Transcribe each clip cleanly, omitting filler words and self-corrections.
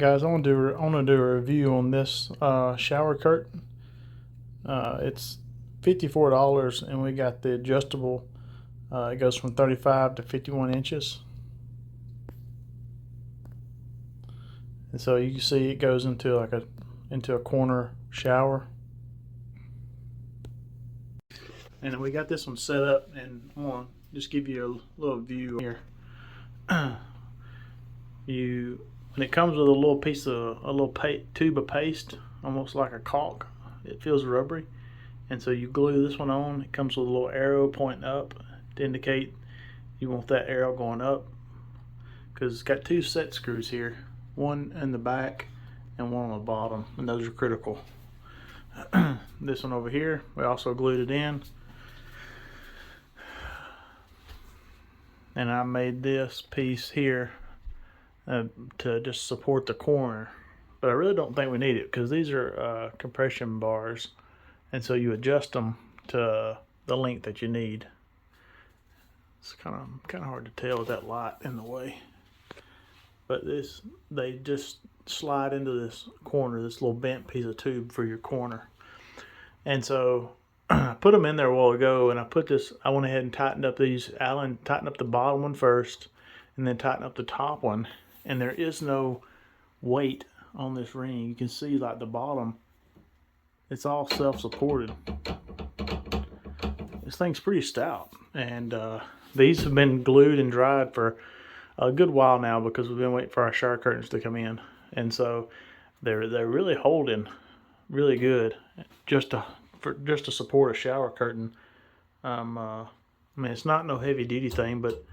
Guys, I want to do a review on this shower curtain. It's $54, and we got the adjustable. It goes from 35 to 51 inches, and so you can see it goes into a corner shower. And we got this one set up, and I want to just give you a little view here. When it comes with a little piece of tube of paste, almost like a caulk, it feels rubbery, and so you glue this one on. It comes with a little arrow pointing up to indicate you want that arrow going up, because it's got two set screws here, one in the back and one on the bottom, and those are critical. This one over here, we also glued it in, and I made this piece here to just support the corner, but I really don't think we need it because these are compression bars, and so you adjust them to the length that you need. It's kind of hard to tell with that light in the way, but they just slide into this corner, this little bent piece of tube for your corner. And so I put them in there a while ago, and I went ahead and tightened up these. Alan tightened up the bottom one first, and then tightened up the top one. And there is no weight on this ring. You can see like the bottom, it's all self-supported. This thing's pretty stout, and these have been glued and dried for a good while now because we've been waiting for our shower curtains to come in, and so they're really holding really good just to support a shower curtain. I mean, it's not no heavy duty thing, but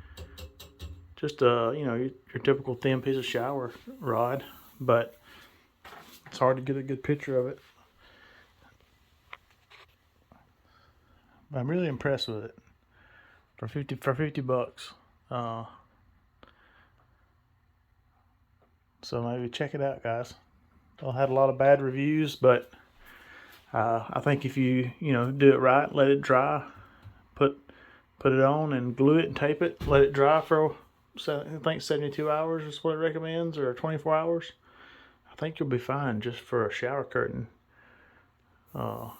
just your typical thin piece of shower rod, but it's hard to get a good picture of it. But I'm really impressed with it for 50 bucks. So maybe check it out, guys. I had a lot of bad reviews, but I think if you do it right, let it dry, put it on and glue it and tape it, let it dry for I think 72 hours is what it recommends, or 24 hours. I think you'll be fine just for a shower curtain. So